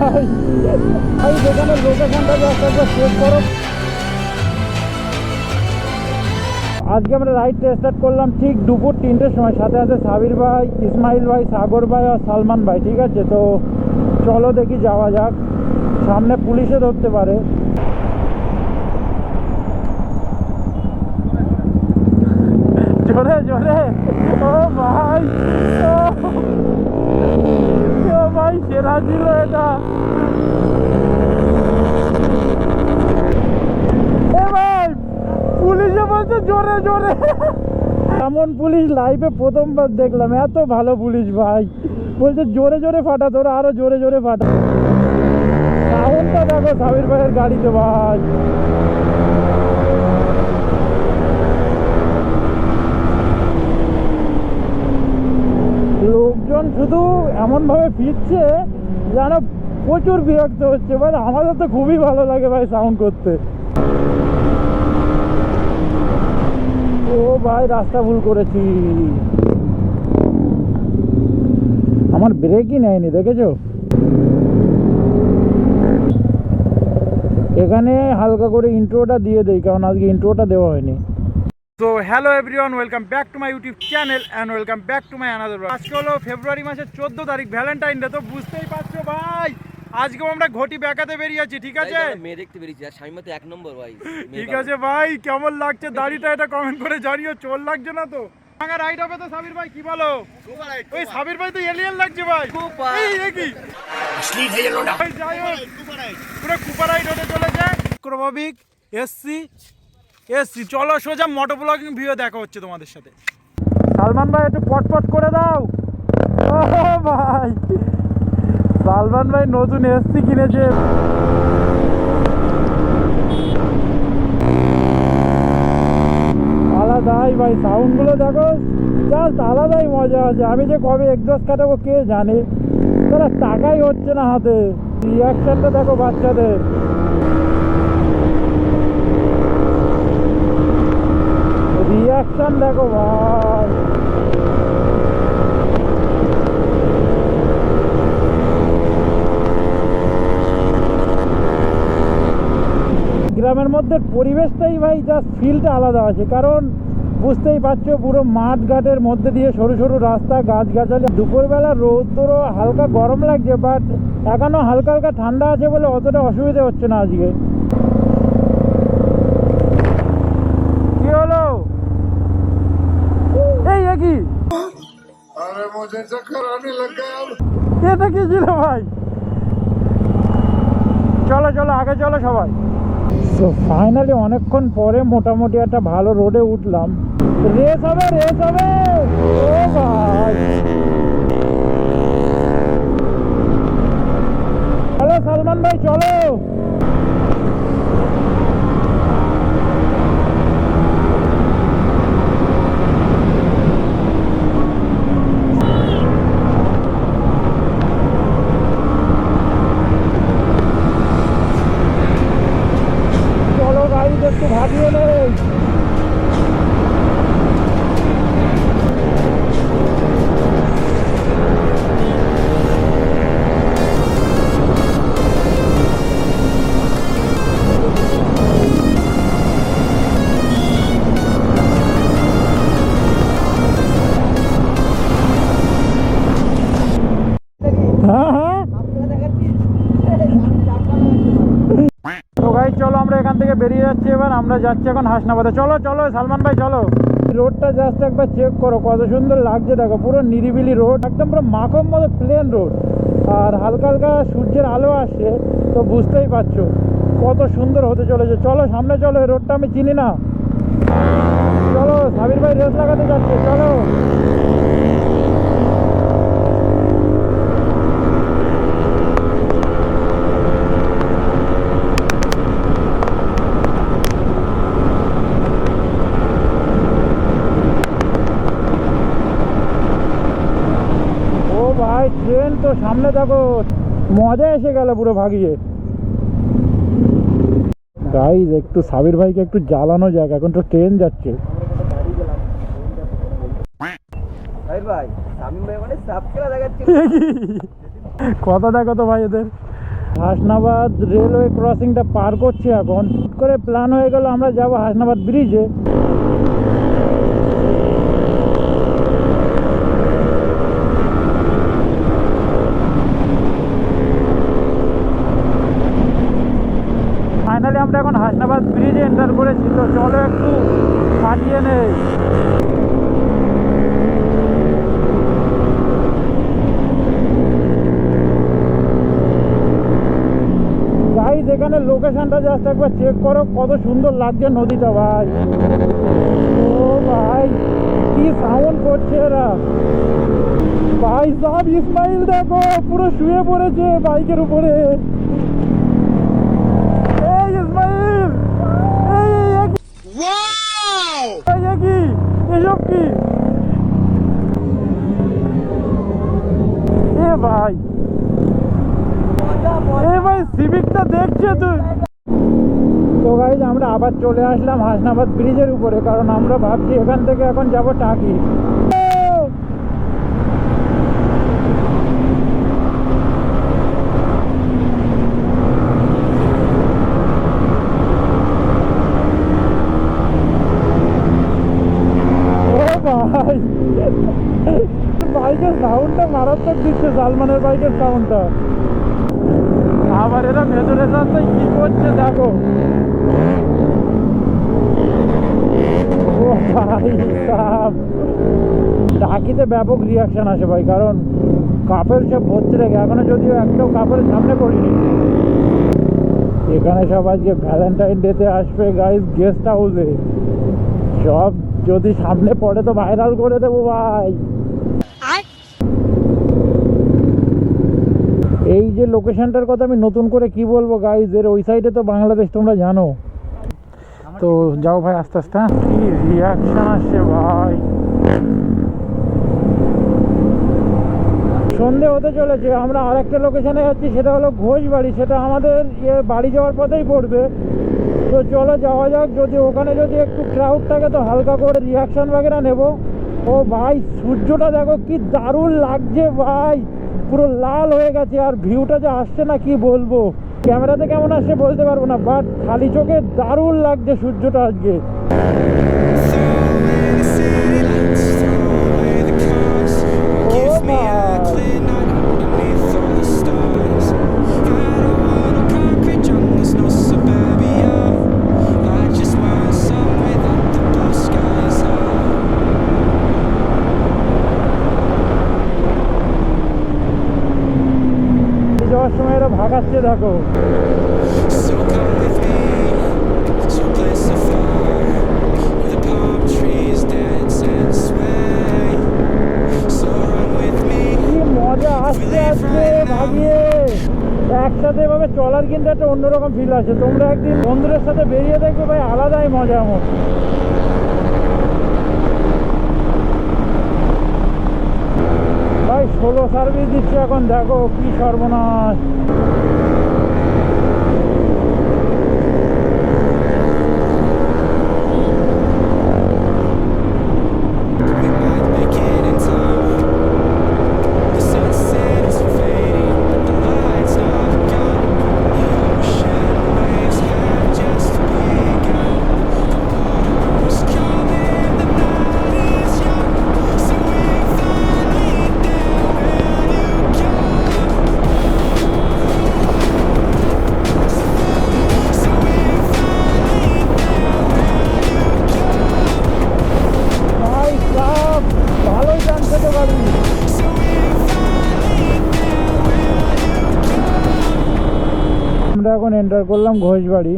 ভাই ভাই দোকানের লোকেশনটা জাস্ট একবার চেক করো। আজকে আমরা রাইড স্টার্ট করলাম ঠিক দুপুর 3টের সময়। সাথে আছে সাবির ভাই, ইসমাইল ভাই, সাগর ভাই আর সালমান ভাই। ঠিক আছে, তো চলো দেখি যাওয়া যাক, সামনে পুলিশে ধরতে পারে। জোরে জোরে, ও ভাই, ও ভাই সেরা ছিল এটা। এ ভাই পুলিশে বলছে জোরে জোরে, এমন পুলিশ লাইফে প্রথমবার দেখলাম, এত ভালো পুলিশ ভাই। বলছে জোরে জোরে ফাটা, তোরা আরো জোরে জোরে ফাটা। সাউন্ডটা দেখো সাবির ভাইয়ের গাড়িতে ভাই। লোকজন শুধু এমন ভাবে ফিরছে যেন প্রচুর বিরক্ত হচ্ছে ভাই। আমাদের তো খুবই ভালো লাগে ভাই সাউন্ড করতে। ও ভাই রাস্তা ভুল করেছি, আমার ব্রেকই নেয়নি, দেখেছো? এখানে হালকা করে ইন্ট্রোটা দিয়ে দেই, কারণ আজকে ইন্ট্রোটা দেওয়া হয়নি। তো hello everyone, welcome back to my YouTube channel and welcome back to my another blog. আজকে হলো ফেব্রুয়ারি মাসের 14 তারিখ, ভ্যালেন্টাইন ডে। তো বুঝতেই পারছো ভাই, আজকেও আমরা ঘটি বেঁকাতে বেরিয়েছি। ঠিক আছে, মেয়ে দেখতে বেরিয়েছি আর স্বামী মতো 1 নম্বর ভাই। ঠিক আছে ভাই, কেমন লাগছে দাড়িটা এটা কমেন্ট করে জানিও। চোর লাগছে না তো? ভাঙা রাইড হবে তো সাবির ভাই, কি বলো? ওই সাবির ভাই তো এলিয়েন লাগছে ভাই। এই দেখি ভাই, যাই হোক পুরো কুপা রাইড হতে চলেছে। ক্রমাবিক এসছি। চলো সোজা মোটো ব্লগিং ভিডিও দেখা হচ্ছে তোমাদের সাথে। সালমান ভাই একটু পটপট করে দাও। ও ভাই, সালমান ভাই নতুন এসছি কিনেছে। আলাদাই ভাই, সাউন্ড গুলো দেখো, জাস্ট আলাদাই মজা আছে। আমি যে কবে এক্সস্ট কাটাবো কে জানে, তারা টাকাই হচ্ছে না হাতে। রিয়াকশনটা দেখো বাচ্চাদের। রিয়াকশন দেখো ভাই। গ্রামের মধ্যে পরিবেশটাই ভাই জাস্ট ফিলটা আলাদা আছে, কারণ বুঝতেই পারছো পুরো মাঠ ঘাটের মধ্যে দিয়ে সরু সরু রাস্তা, গাছগাছালি। দুপুরবেলা রোদ্দুরও হালকা গরম লাগছে, বাট এখনো হালকা হালকা ঠান্ডা আছে বলে অতটা অসুবিধা হচ্ছে না আজকে। কি হলো? এই কি এটা কি ছিল ভাই? চলো চলো আগে চলো সবাই। তো ফাইনালি অনেকক্ষণ পরে মোটামুটি একটা ভালো রোডে উঠলাম। রেস হবে, রেস হবে। ও ভাই, চলো সালমান ভাই চলো। একটু ভাবিয়ে নেই। চলো আমরা এখান থেকে বেরিয়ে যাচ্ছি। এবার আমরা যাচ্ছি এখন হাসনাবাদে। চলো চলো সালমান ভাই চলো। রোডটা জাস্ট একবার চেক করো, কত সুন্দর লাগছে দেখো। পুরো নিরিবিলি রোড, একদম পুরো মাখন মতো প্লেন রোড, আর হালকা হালকা সূর্যের আলো আসছে। তো বুঝতেই পারছো কত সুন্দর হতে চলেছে। চলো সামনে চলো, এই রোডটা আমি চিনি না। চলো সাবির ভাই রেস লাগাতে যাচ্ছে, চলো। ভাই ট্রেন তো সামনে দেখো, মজা এসে গেল পুরো ভাগিয়ে। গাইজ একটু সাবির ভাইকে একটু জ্বালানো যাক, এখন তো ট্রেন যাচ্ছে। কথা দেখো তো ভাই এদের। হাসনাবাদ রেলওয়ে ক্রসিংটা পার করছি এখন। হুট করে প্ল্যান হয়ে গেল আমরা যাব হাসনাবাদ ব্রিজে। ফাইনালি আমরা এখন হাসনাবাদ ব্রিজে এন্টার করেছি। তো চলো একটু কাটিয়ে নেই। গাইস এখানে লোকেশনটা জাস্ট একবার চেক করো, কত সুন্দর লাগছে নদীটা ভাই। ও ভাই কি সাউন্ড করছে এরা ভাই। সব ইসমাইল দেখো পুরো শুয়ে পড়েছে বাইকের উপরে। এই ইসমাইল, কি এসব কি এ ভাই? এ ভাই সিভিকটা দেখছে তুই? তো গাইজ আমরা আবার চলে আসলাম হাসনাবাদ ব্রিজের উপরে, কারণ আমরা ভাবছি এখান থেকে এখন যাব টাকি। ভাই বাইকের সাউন্ডটা মারাত্মক দিচ্ছে, সালমানের বাইকের সাউন্ডটা। আবার এরা ভেতরে রাস্তায় কি করছে দেখো। ও ভাই সাব, টাকিতে ব্যাপক রিয়াকশন আসে ভাই, কারণ কাপের সব ভর্তি রেখে এখনো যদিও একটাও কাপের সামনে পড়িনি। এখানে সব আজকে ভ্যালেন্টাইন ডেতে আসবে গাইজ গেস্ট হাউসে। সব যদি সামনে পড়ে তো ভাইরাল করে দেবো ভাই। এই যে লোকেশনটার কথা আমি নতুন করে কি বলবো গাইজ, এর ওই সাইডে তো বাংলাদেশ তোমরা জানো। তো যাও ভাই আস্তে আস্তে। কি রিয়াকশন আসছে ভাই। সন্ধে হতে চলেছে, আমরা আরেকটা লোকেশনে যাচ্ছি, সেটা হলো ঘোষবাড়ি। সেটা আমাদের বাড়ি যাওয়ার পথেই পড়বে। তো চলো যাওয়া যাক। যদি ওখানে যদি একটু ক্রাউড থাকে তো হালকা করে রিয়াকশন বাগেরা নেব। ও ভাই সূর্যটা দেখো কি দারুণ লাগছে ভাই, পুরো লাল হয়ে গেছে। আর ভিউটা যে আসছে না কি বলবো, ক্যামেরাতে কেমন আসছে বলতে পারবো না, বাট খালি চোখে দারুণ লাগছে সূর্যটা আজকে। যাওয়ার সময় এরা ভাগাচ্ছে দেখো। কি মজা আসছে আজকে ভাগিয়ে। একসাথে এভাবে চলার কিন্তু একটা অন্যরকম ফিল আছে। তোমরা একদিন বন্ধুদের সাথে বেরিয়ে দেখবে ভাই, আলাদাই মজা। আমার ভাই 16 সার্ভিস দিচ্ছে এখন, দেখো কি সর্বনাশ। আমরা এখন এন্টার করলাম ঘোষবাড়ি।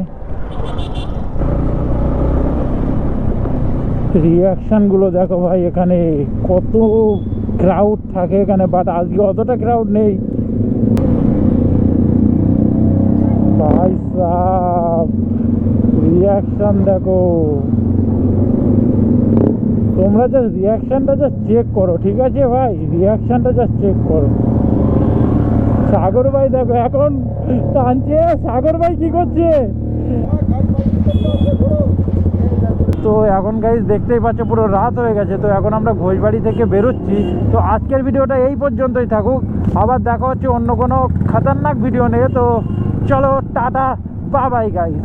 রিয়াকশন গুলো দেখো ভাই, এখানে কত ক্রাউড থাকে এখানে, বাট আজকে অতটা ক্রাউড নেই ভাই সাব। রিয়াকশন দেখো, তোমরা জাস্ট রিয়াকশনটা জাস্ট চেক করো, ঠিক আছে ভাই? রিয়াকশনটা জাস্ট চেক করো। সাগর ভাই দেখো এখন টানছে। সাগর ভাই কি করছে? তো এখন গাইজ দেখতেই পাচ্ছ পুরো রাত হয়ে গেছে, তো এখন আমরা ঘোষবাড়ি থেকে বেরোচ্ছি। তো আজকের ভিডিওটা এই পর্যন্তই থাকুক, আবার দেখা হচ্ছে অন্য কোনো খতরনাক ভিডিও নিয়ে। তো চলো টাটা, বাই বাই গাইজ।